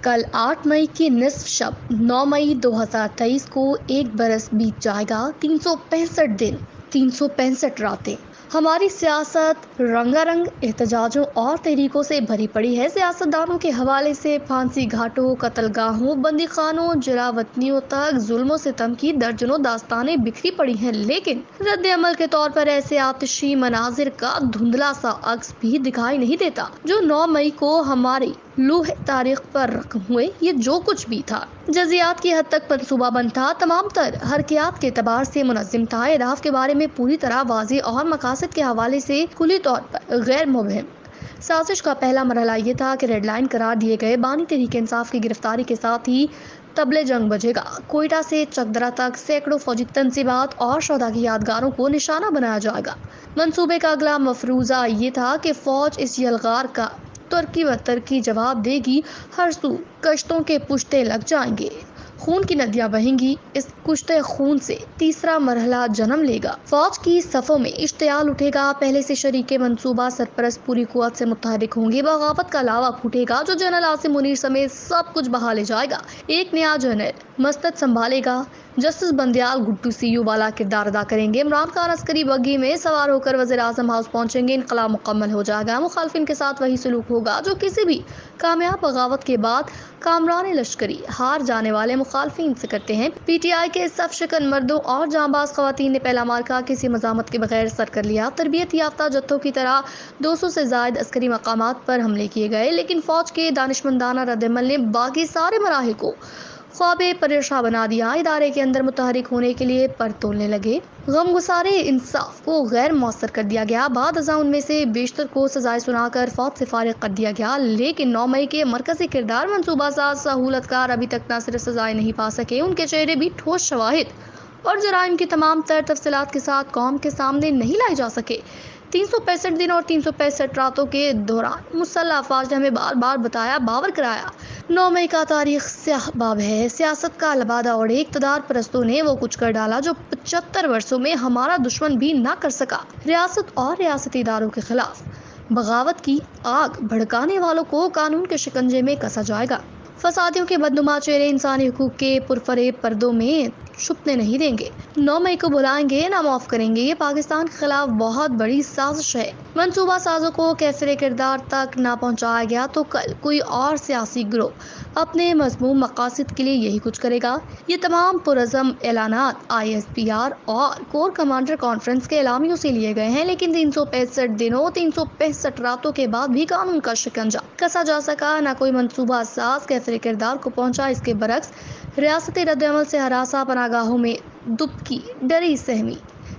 कल 8 मई की निस्फ शब 9 मई 2023 को एक बरस बीत जाएगा। 365 दिन, 365 रातें। हमारी सियासत रंगारंग एहतजाजों और तहरीकों से भरी पड़ी है। सियासतदानों के हवाले से फांसी घाटों, कत्लगाहों, बंदी खानों, जरावतनियों तक जुल्म सितम की दर्जनों दास्तानें बिखरी पड़ी हैं, लेकिन रद्द अमल के तौर पर ऐसे आतिशी मनाजिर का धुंधला सा अक्स भी दिखाई नहीं देता जो 9 मई को हमारी लूह तारीख पर रकम हुए। ये जो कुछ भी था जजियात की हद तक मंसूबाबंद था, तमाम तर हरकियात के एतबार से मुनज़्ज़म था, अहदाफ के बारे में पूरी तरह वाज़ेह और मकासद के हवाले से खुली तौर पर गैर मुबहम। साजिश का पहला मरहला ये था कि रेड लाइन करार दिए गए बानी तहरीक इंसाफ की गिरफ्तारी के साथ ही तबले जंग बजेगा। कोयटा से चकदरा तक सैकड़ों फौजी तंसीबात और शोधा की यादगारों को निशाना बनाया जाएगा। मंसूबे का अगला मफरूजा ये था कि फौज इस यलगार का तुर्की व तरकी जवाब देगी। हर सू कश्तों के पुश्ते लग जाएंगे, खून की नदियां बहेंगी। इस कुश्ते खून से तीसरा मरहला जन्म लेगा। फौज की सफ़ों में इश्तियाल उठेगा। पहले से शरीके मंसूबा सरपरस्त पूरी कुव्वत से मुतहरिक होंगे। बगावत का लावा फूटेगा जो जनरल आसिम मुनीर समेत सब कुछ बहा ले जाएगा। एक नया जनरल मस्तद संभालेगा। जस्टिस बंदयाल गुड्डू सीयू वाला किरदार अदा करेंगे। इमरान खान अस्करी बग्घी में सवार होकर वज़ीर आज़म हाउस पहुंचेंगे। इनकलाब मुकम्मल हो जाएगा। मुखालफिन के साथ वही सलूक होगा जो किसी भी कामयाब बगावत के बाद कामरान लश्करी हार जाने वाले मुखालफिन से करते हैं। PTI के सफ शिकन मर्दों और जांबाज खवातीन ने पहला मार्का किसी मज़ामत के बगैर सर कर लिया। तरबियत याफ्ता जत्थों की तरह 200 से ज़ायद अस्करी मकामात पर हमले किए गए, लेकिन फौज के दानिशमंदाना रद्द-ए-अमल ने बाकी सारे मराहिल को ख्वाबे परेशान बना दिया। इदारे के अंदर मुतहरिक होने के लिए पर तोलने लगे। गमगुसारे इंसाफ को गैर मौसर कर दिया गया। बाद अज़ां उनमें से बेशतर को सजाएं सुनाकर फौज से फारिग कर दिया गया, लेकिन 9 मई के मरकजी किरदार मंसूबा साज सहूलतकार अभी तक न सिर्फ सजाएं नहीं पा सके, उनके चेहरे भी ठोस शवाहिद और जराइम की तमाम तर तफसीलात के साथ कौम के सामने नहीं लाई जा सके। 365 दिन और 365 रातों के दौरान मुसल्लह अफवाज ने हमें बार बार बताया, बावर कराया, 9 मई का तारीख स्याह बाब है। सियासत का लबादा ओढ़े इक़्तिदार परस्तों ने वो कुछ कर डाला जो 75 वर्षों में हमारा दुश्मन भी ना कर सका। रियासत और रियासती इदारों के खिलाफ बगावत की आग भड़काने वालों को कानून के शिकंजे में कसा जाएगा। फसादियों के बदनुमा चेहरे इंसानी हुकूक के पुरफरेब पर्दों में छुपने नहीं देंगे। 9 मई को बुलाएंगे, ना माफ करेंगे। ये पाकिस्तान के खिलाफ बहुत बड़ी साजिश है। मंसूबा साजों को कैसरे किरदार तक ना पहुंचाया गया तो कल कोई और सियासी ग्रोह अपने मज़मूम मकासद के लिए यही कुछ करेगा। ये तमाम पुरज़म ऐलानात ISPR और कोर कमांडर कॉन्फ्रेंस के एलामियों से लिए गए हैं, लेकिन 365 दिनों 365 रातों के बाद भी कानून का शिकंजा कसा जा सका। ना कोई मंसूबा साज कैसरे किरदार को पहुंचा। इसके बरक्स रियासती रद्द-ए-अमल से हरासा पनागाहों में दुबकी, डरी सहमी।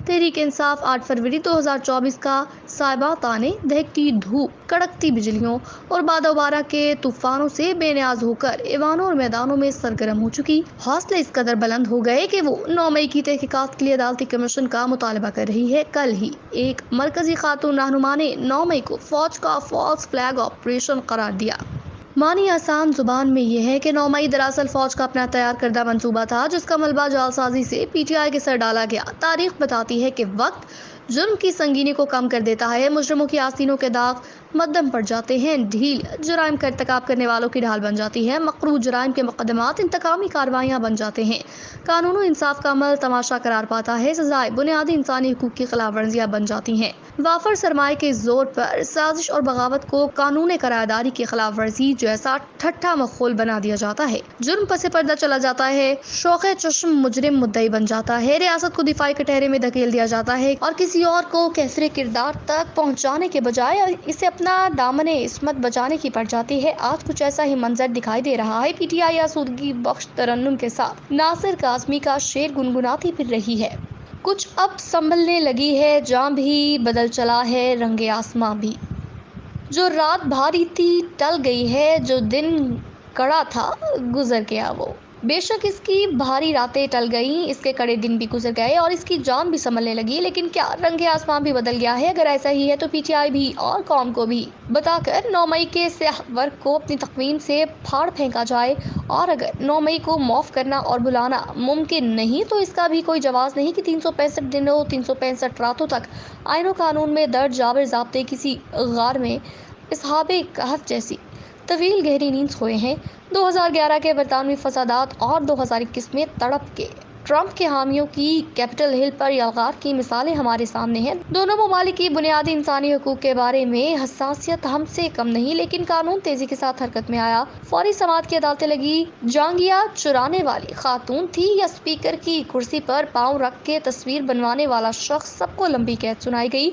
तहरीक इंसाफ 8 फरवरी 2024 का साइबा ताने, दहकती धूप, कड़कती बिजलियों और बादोबारा के तूफानों से बेनियाज होकर ऐवानों और मैदानों में सरगर्म हो चुकी। हौसले इस कदर बुलंद हो गए कि वो 9 मई की तहकीकात के लिए अदालती कमीशन का मुतालबा कर रही है। कल ही एक मरकजी खातून रहनुमा ने 9 मई को फौज का फॉल्स फ्लैग ऑपरेशन करार दिया। मानी आसान जुबान में यह है कि 9 मई दरअसल फौज का अपना तैयार करदा मंसूबा था जिसका मलबा जालसाजी से PTI के सर डाला गया। तारीख बताती है कि वक्त जुर्म की संगीनी को कम कर देता है। मुजरिमों की आस्तीनों के दाग मद्दम पड़ जाते हैं। ढील जराइम का इर्तिकाब करने वालों की ढाल बन जाती है। मकरू जराइम के मुकदमात इंतकामी कार्रवाइयाँ बन जाते हैं। कानून और इंसाफ का अमल तमाशा करार पाता है। सजाएं बुनियादी इंसानी हुकूक की खिलाफ वर्जियाँ बन जाती हैं। वाफर सरमाए के जोर पर साजिश और बगावत को कानून करारदारी की खिलाफ वर्जी जैसा ठट्ठा मखौल बना दिया जाता है। जुर्म पसे पर्दा चला जाता है। शौक़े चश्म मुजरिम मुद्दई बन जाता है। रियासत को दिफाई कटहरे में धकेल दिया जाता है और किसी और को कैसरे किरदार तक पहुंचाने के बजाय इसे अपना दामने इस्मत बचाने की पड़ जाती है। आज कुछ ऐसा ही मंजर दिखाई दे रहा है। PTI आसूदगी बख्श तरन्नुम के साथ नासिर काज़मी का शेर गुनगुनाती फिर रही है। कुछ अब संभलने लगी है, जाम भी बदल चला है, रंगे आसमां भी। जो रात भारी थी टल गई है, जो दिन कड़ा था गुजर गया वो। बेशक इसकी भारी रातें टल गईं, इसके कड़े दिन भी गुजर गए और इसकी जान भी संभलने लगी, लेकिन क्या रंगे आसमां भी बदल गया है? अगर ऐसा ही है तो PTI भी और कौम को भी बताकर 9 मई के स्याह वर्क को अपनी तकवीम से फाड़ फेंका जाए। और अगर 9 मई को माफ करना और बुलाना मुमकिन नहीं तो इसका भी कोई जवाब नहीं कि 365 दिनों 365 रातों तक आईन और कानून में दर्ज जाबिर ज़ाब्ते किसी गार में इसहाबे कहफ जैसी طویل گہری نیند سوئے ہیں۔ 2011 کے برطانوی فسادات اور 2021 میں تڑپ کے ٹرمپ کے حامیوں کی کیپٹل ہل پر یلغار کی مثالیں ہمارے سامنے ہیں۔ دونوں ممالک کی بنیادی انسانی حقوق کے بارے میں حساسیت ہم سے کم نہیں، لیکن قانون تیزی کے ساتھ حرکت میں آیا۔ فوری سماعت کی عدالتیں لگی۔ جانگیا چرانے والی خاتون تھی یا اسپیکر کی کرسی پر پاؤں رکھ کے تصویر بنوانے والا شخص، سب کو لمبی قید سنائی گئی۔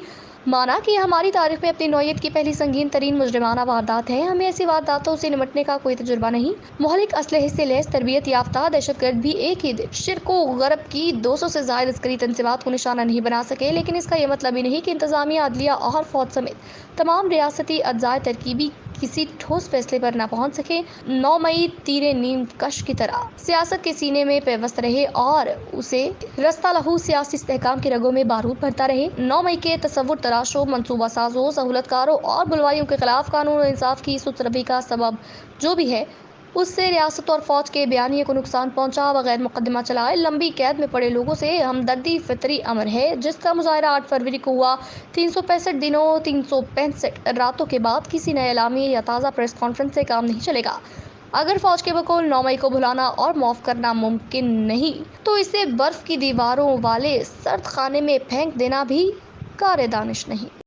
مانا کہ یہ ہماری تاریخ میں اپنی نوعیت کی پہلی سنگین ترین مجرمانہ واردات ہے۔ ہمیں ایسی وارداتوں سے نمٹنے کا کوئی تجربہ نہیں۔ مہلک اسلحے سے لیس تربیت یافتہ دہشت گرد بھی ایک ہی دن شرق و غرب کی 200 سے زائد عسکری تنصیبات کو نشانہ نہیں بنا سکے، لیکن اس کا یہ مطلب ہی نہیں کہ انتظامیہ، عدلیہ اور فوج سمیت تمام ریاستی اجزائے ترکیبی کسی ٹھوس فیصلے پر نہ پہنچ سکے۔ 9 مئی تیر نیم کش کی طرح سیاست کے سینے میں پیوست رہے اور اسے رستہ لہو سیاسی استحکام کی رگوں میں بارود بھرتا رہے۔ 9 مئی کے تصور تراشوں، منصوبہ سازوں، سہولت کاروں اور بلوائیوں کے خلاف قانون و انصاف کی سست روی کا سبب جو بھی ہے، اس سے ریاست اور فوج کے بیانیے کو نقصان پہنچا۔ بغیر مقدمہ چلائے لمبی قید میں پڑے لوگوں سے ہمدردی فطری امر ہے، جس کا مظاہرہ 8 فروری کو ہوا۔ 365 دنوں 365 راتوں کے بعد کسی نئے اعلامیے یا تازہ پریس کانفرنس سے کام نہیں چلے گا۔ اگر فوج کے بقول 9 مئی کو بھلانا اور معاف کرنا ممکن نہیں، تو اسے برف کی دیواروں والے سرد خانے میں پھینک دینا بھی کار دانش نہیں۔